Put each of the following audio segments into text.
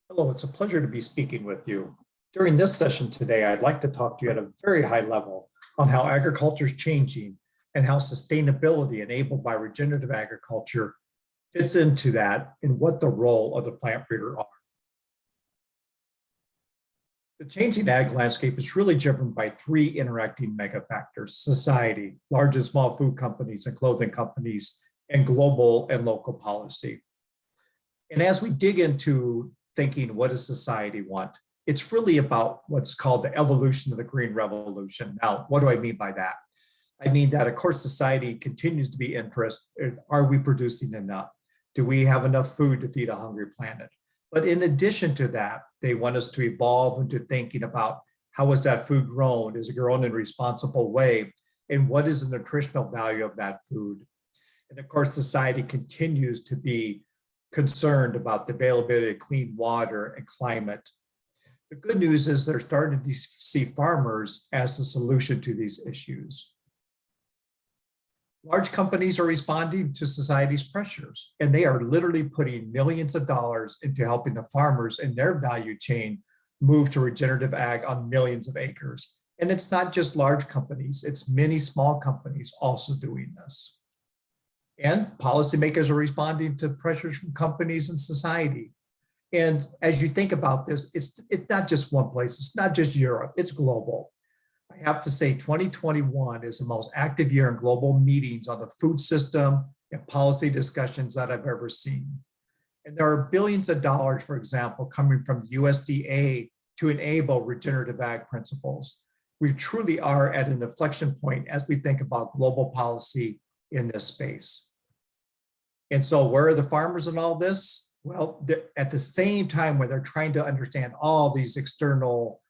Hello, it's a pleasure to be speaking with you. During this session today, I'd like to talk to you at a very high level on how agriculture is changing and how sustainability enabled by regenerative agriculture fits into that and what the role of the plant breeder are. The changing ag landscape is really driven by three interacting mega factors: society, large and small food companies and clothing companies, and global and local policy. And as we dig into thinking, what does society want? It's really about what's called the evolution of the green revolution. Now, what do I mean by that? I mean that, of course, society continues to be interested. Are we producing enough? Do we have enough food to feed a hungry planet? But in addition to that, they want us to evolve into thinking about how is that food grown? Is it grown in a responsible way? And what is the nutritional value of that food? And of course, society continues to be concerned about the availability of clean water and climate. The good news is they're starting to see farmers as a solution to these issues. Large companies are responding to society's pressures, and they are literally putting millions of dollars into helping the farmers in their value chain move to regenerative ag on millions of acres. And it's not just large companies, it's many small companies also doing this. And policymakers are responding to pressures from companies and society. And as you think about this, it's not just one place, it's not just Europe, it's global. I have to say 2021 is the most active year in global meetings on the food system and policy discussions that I've ever seen. And there are billions of dollars, for example, coming from the USDA to enable regenerative ag principles. We truly are at an inflection point as we think about global policy in this space. And so where are the farmers in all this? Well, at the same time when they're trying to understand all these external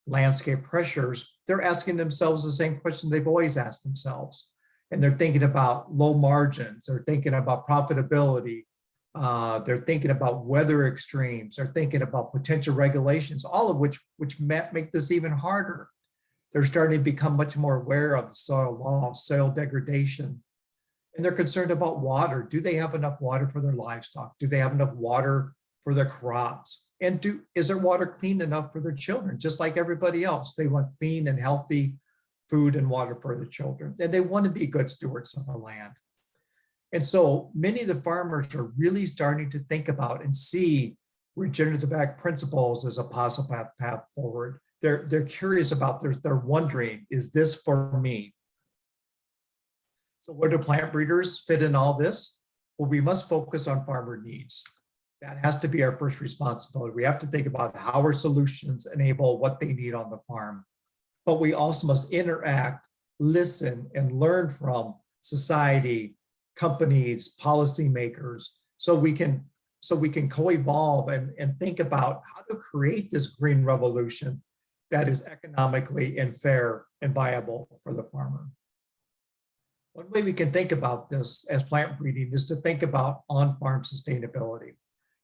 landscape pressures, they're asking themselves the same question they've always asked themselves. And they're thinking about low margins, they're thinking about profitability, they're thinking about weather extremes, they're thinking about potential regulations, all of which make this even harder. They're starting to become much more aware of the soil loss, soil degradation, and they're concerned about water. Do they have enough water for their livestock? Do they have enough water for their crops? And is their water clean enough for their children? Just like everybody else, they want clean and healthy food and water for their children. And they want to be good stewards of the land. And so many of the farmers are really starting to think about and see regenerative ag principles as a possible path forward. They're curious about, they're wondering, is this for me? So where do plant breeders fit in all this? Well, we must focus on farmer needs. That has to be our first responsibility. We have to think about how our solutions enable what they need on the farm. But we also must interact, listen, and learn from society, companies, policymakers, so we can co-evolve and think about how to create this green revolution that is economically and fair and viable for the farmer. One way we can think about this as plant breeding is to think about on-farm sustainability.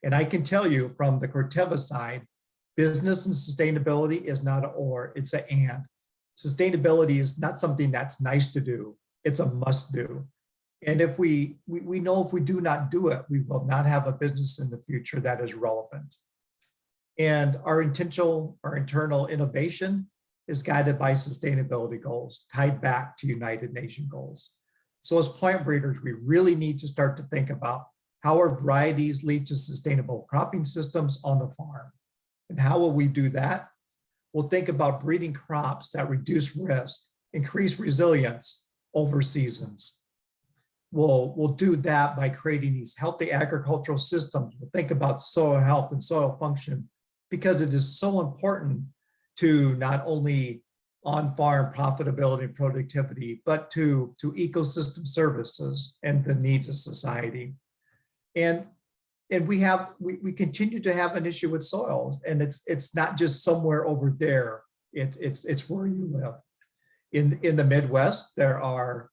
And I can tell you from the Corteva side, business and sustainability is not an or, it's an and. Sustainability is not something that's nice to do, it's a must do. And if we know if we do not do it, we will not have a business in the future that is relevant. And our internal innovation is guided by sustainability goals tied back to United Nations goals. So as plant breeders, we really need to start to think about how our varieties lead to sustainable cropping systems on the farm. And how will we do that? We'll think about breeding crops that reduce risk, increase resilience over seasons. We'll do that by creating these healthy agricultural systems. We'll think about soil health and soil function because it is so important to not only on-farm profitability and productivity, but to ecosystem services and the needs of society. And we continue to have an issue with soils, and it's not just somewhere over there. It's where you live. In the Midwest, there are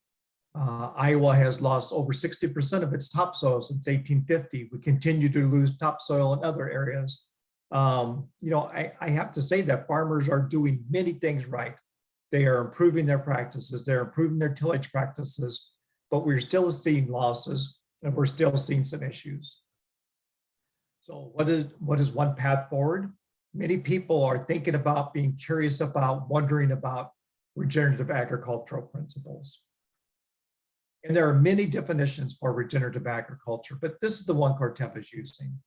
Iowa has lost over 60% of its topsoil since 1850. We continue to lose topsoil in other areas. I have to say that farmers are doing many things right. They are improving their practices, they're improving their tillage practices, but we're still seeing losses and we're still seeing some issues. So what is one path forward? Many people are thinking about, being curious about, wondering about regenerative agricultural principles. And there are many definitions for regenerative agriculture, but this is the one Corteva is using.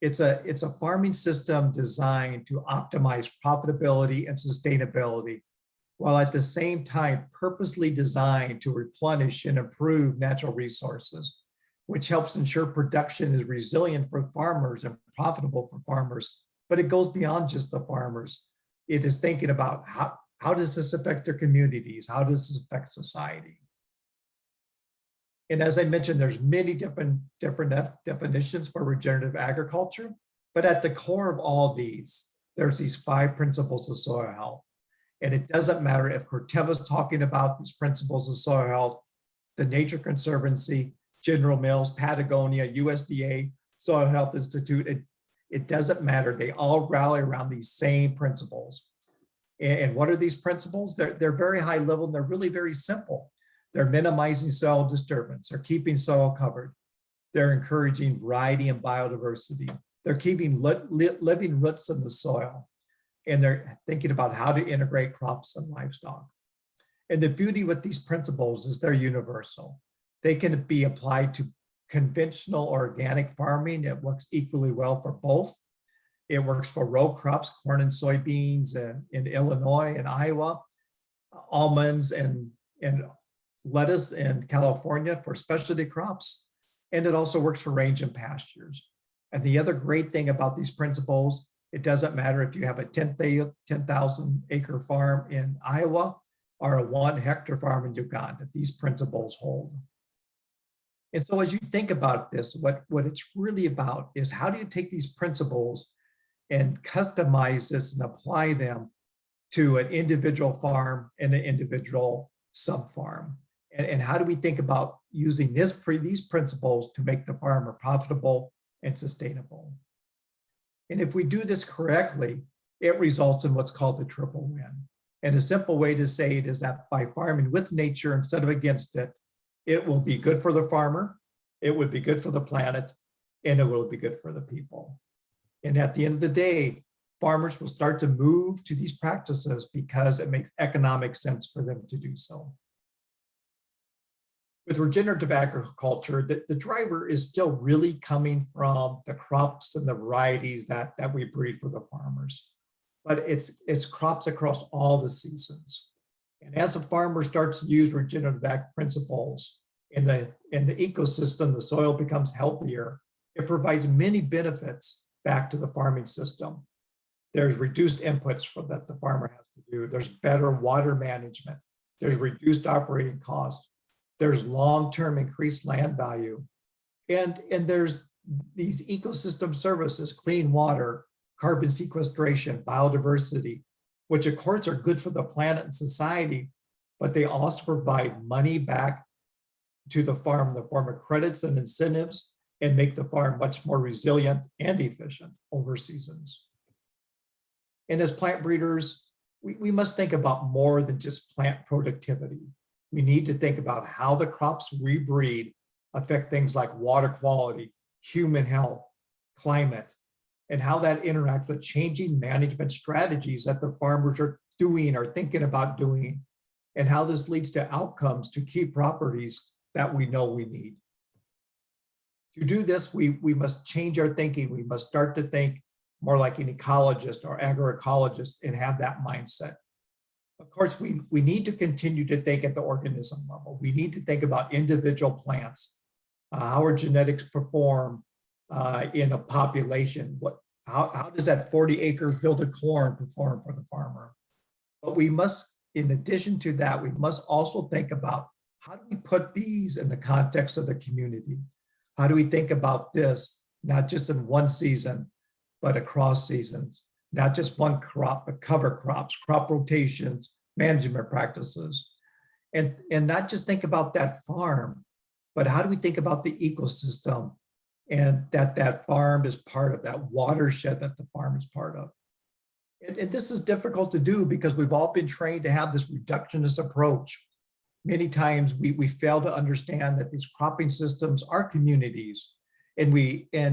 It's a farming system designed to optimize profitability and sustainability, while at the same time purposely designed to replenish and improve natural resources, which helps ensure production is resilient for farmers and profitable for farmers. But it goes beyond just the farmers. It is thinking about how does this affect their communities? How does this affect society? And as I mentioned, there's many different definitions for regenerative agriculture, but at the core of all these, there's these 5 principles of soil health. And it doesn't matter if Corteva's talking about these principles of soil health, the Nature Conservancy, General Mills, Patagonia, USDA, Soil Health Institute, it doesn't matter. They all rally around these same principles. And what are these principles? They're very high level and they're really very simple. They're minimizing soil disturbance. They're keeping soil covered. They're encouraging variety and biodiversity. They're keeping living roots in the soil. And they're thinking about how to integrate crops and livestock. And the beauty with these principles is they're universal. They can be applied to conventional organic farming. It works equally well for both. It works for row crops, corn and soybeans in Illinois and Iowa, almonds and lettuce in California for specialty crops. And it also works for range and pastures. And the other great thing about these principles, it doesn't matter if you have a 10,000 acre farm in Iowa or a 1 hectare farm in Uganda, these principles hold. And so as you think about this, what it's really about is how do you take these principles and customize this and apply them to an individual farm and an individual sub-farm? And how do we think about using these principles to make the farmer profitable and sustainable? And if we do this correctly, it results in what's called the triple win. And a simple way to say it is that by farming with nature instead of against it, it will be good for the farmer, it would be good for the planet, and it will be good for the people. And at the end of the day, farmers will start to move to these practices because it makes economic sense for them to do so. With regenerative agriculture, the driver is still really coming from the crops and the varieties that we breed for the farmers. But it's crops across all the seasons. And as a farmer starts to use regenerative ag principles in the ecosystem, the soil becomes healthier. It provides many benefits back to the farming system. There's reduced inputs that the farmer has to do. There's better water management. There's reduced operating costs. There's long-term increased land value. And there's these ecosystem services, clean water, carbon sequestration, biodiversity, which of course are good for the planet and society, but they also provide money back to the farm in the form of credits and incentives and make the farm much more resilient and efficient over seasons. And as plant breeders, we must think about more than just plant productivity. We need to think about how the crops we breed affect things like water quality, human health, climate, and how that interacts with changing management strategies that the farmers are doing or thinking about doing, and how this leads to outcomes to key properties that we know we need. To do this, we must change our thinking. We must start to think more like an ecologist or agroecologist and have that mindset. Of course, we need to continue to think at the organism level. We need to think about individual plants, how our genetics perform in a population. How does that 40-acre field of corn perform for the farmer? But we must, in addition to that, we must also think about how do we put these in the context of the community? How do we think about this, not just in one season, but across seasons? Not just one crop, but cover crops, crop rotations, management practices. And not just think about that farm, but how do we think about the ecosystem and that farm is part of, that watershed that the farm is part of. And this is difficult to do because we've all been trained to have this reductionist approach. Many times we fail to understand that these cropping systems are communities And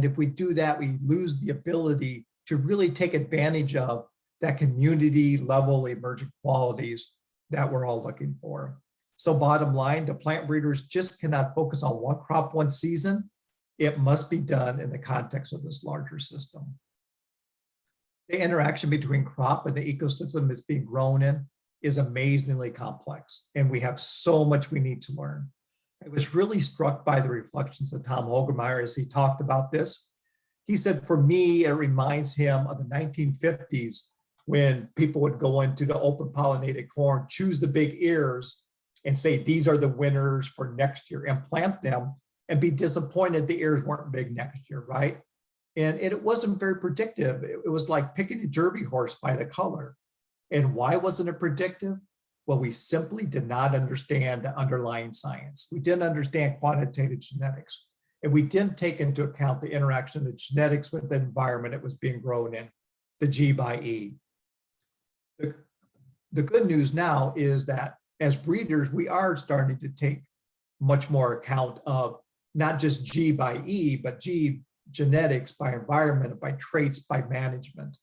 if we do that, we lose the ability to really take advantage of that community level emergent qualities that we're all looking for. So bottom line, the plant breeders just cannot focus on one crop, one season. It must be done in the context of this larger system. The interaction between crop and the ecosystem it's being grown in is amazingly complex, and we have so much we need to learn. I was really struck by the reflections of Tom Hogemeyer as he talked about this. He said, for me, it reminds him of the 1950s when people would go into the open pollinated corn, choose the big ears and say, these are the winners for next year, and plant them and be disappointed the ears weren't big next year, right? And it wasn't very predictive. It was like picking a Derby horse by the color. And why wasn't it predictive? Well, we simply did not understand the underlying science. We didn't understand quantitative genetics. And we didn't take into account the interaction of genetics with the environment it was being grown in, the G by E. The good news now is that as breeders, we are starting to take much more account of not just G by E, but G genetics by environment, by traits, by management.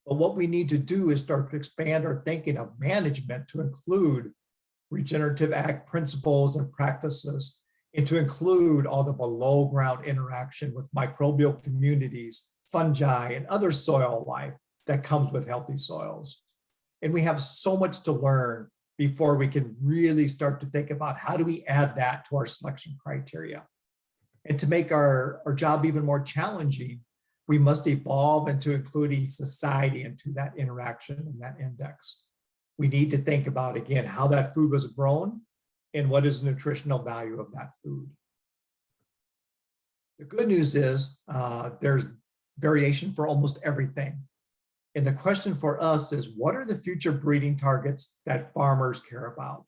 But what we need to do is start to expand our thinking of management to include regenerative ag principles and practices, and to include all the below ground interaction with microbial communities, fungi, and other soil life that comes with healthy soils. And we have so much to learn before we can really start to think about how do we add that to our selection criteria. And to make our job even more challenging, we must evolve into including society into that interaction and that index. We need to think about, again, how that food was grown and what is the nutritional value of that food. The good news is there's variation for almost everything. And the question for us is, what are the future breeding targets that farmers care about?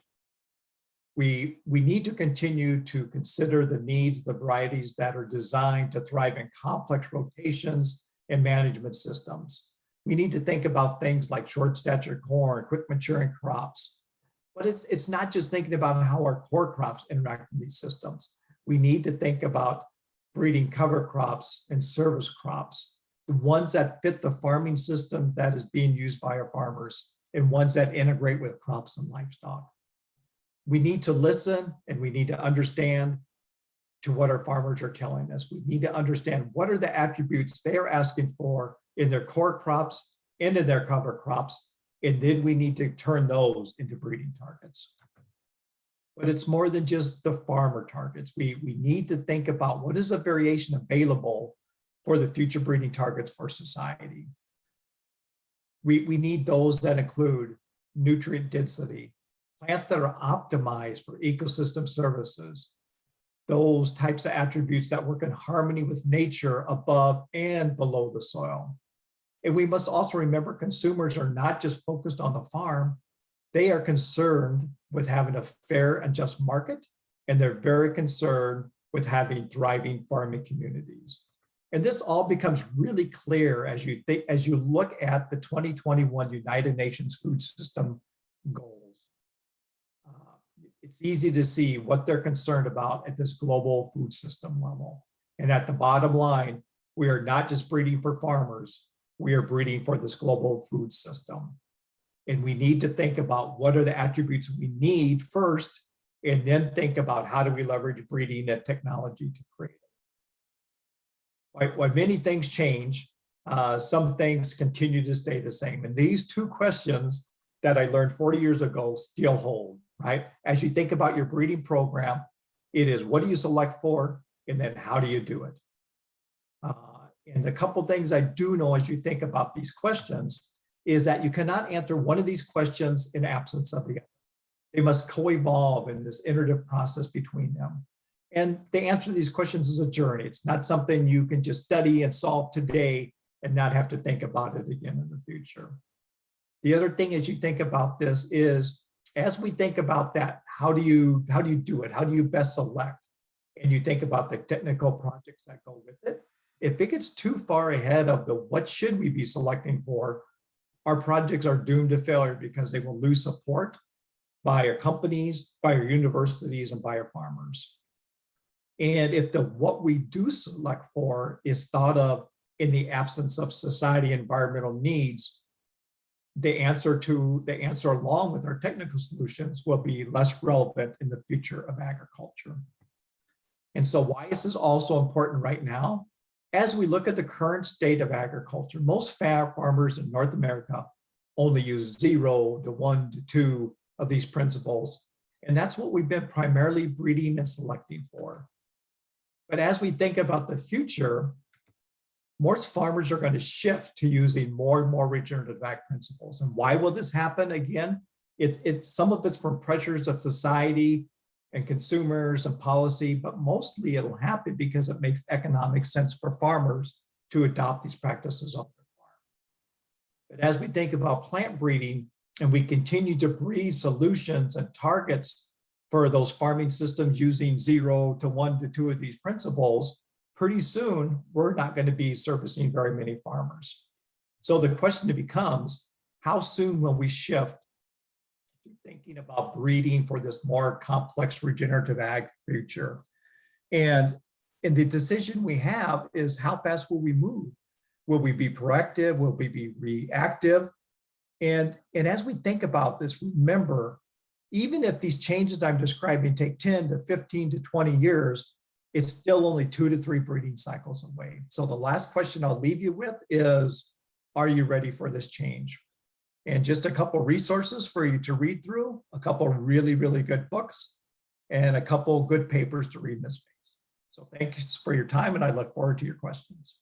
We need to continue to consider the needs of the varieties that are designed to thrive in complex rotations and management systems. We need to think about things like short stature corn, quick maturing crops. But it's not just thinking about how our core crops interact with these systems. We need to think about breeding cover crops and service crops, the ones that fit the farming system that is being used by our farmers, and ones that integrate with crops and livestock. We need to listen and we need to understand to what our farmers are telling us. We need to understand what are the attributes they are asking for in their core crops and in their cover crops, and then we need to turn those into breeding targets. But it's more than just the farmer targets. We need to think about what is the variation available for the future breeding targets for society. We need those that include nutrient density, plants that are optimized for ecosystem services, those types of attributes that work in harmony with nature above and below the soil. And we must also remember consumers are not just focused on the farm, they are concerned with having a fair and just market, and they're very concerned with having thriving farming communities. And this all becomes really clear as you look at the 2021 United Nations Food System goals. It's easy to see what they're concerned about at this global food system level. And at the bottom line, we are not just breeding for farmers, we are breeding for this global food system. And we need to think about what are the attributes we need first, and then think about how do we leverage breeding and technology to create it. While many things change, some things continue to stay the same. And these two questions that I learned 40 years ago still hold. Right? As you think about your breeding program, it is what do you select for, and then how do you do it? And a couple things I do know as you think about these questions is that you cannot answer one of these questions in absence of the other. They must co-evolve in this iterative process between them. And the answer to these questions is a journey. It's not something you can just study and solve today and not have to think about it again in the future. The other thing as you think about this is, as we think about that, how do you do it? How do you best select? And you think about the technical projects that go with it. If it gets too far ahead of the what should we be selecting for, our projects are doomed to failure because they will lose support by our companies, by our universities, and by our farmers. And if what we do select for is thought of in the absence of society environmental needs, the answer along with our technical solutions will be less relevant in the future of agriculture. And so why is this also important right now? As we look at the current state of agriculture, most farmers in North America only use 0 to 1 to 2 of these principles. And that's what we've been primarily breeding and selecting for. But as we think about the future, most farmers are going to shift to using more and more regenerative ag principles. And why will this happen? Again, some of it's from pressures of society and consumers and policy, but mostly it'll happen because it makes economic sense for farmers to adopt these practices on their farm. But as we think about plant breeding and we continue to breed solutions and targets for those farming systems using 0 to 1 to 2 of these principles, pretty soon we're not going to be servicing very many farmers. So the question becomes, how soon will we shift to thinking about breeding for this more complex regenerative ag future? And the decision we have is, how fast will we move? Will we be proactive? Will we be reactive? And as we think about this, remember, even if these changes I'm describing take 10 to 15 to 20 years, it's still only 2 to 3 breeding cycles away. So the last question I'll leave you with is, are you ready for this change? And just a couple resources for you to read through, a couple really, really good books, and a couple good papers to read in this space. So thank you for your time, and I look forward to your questions.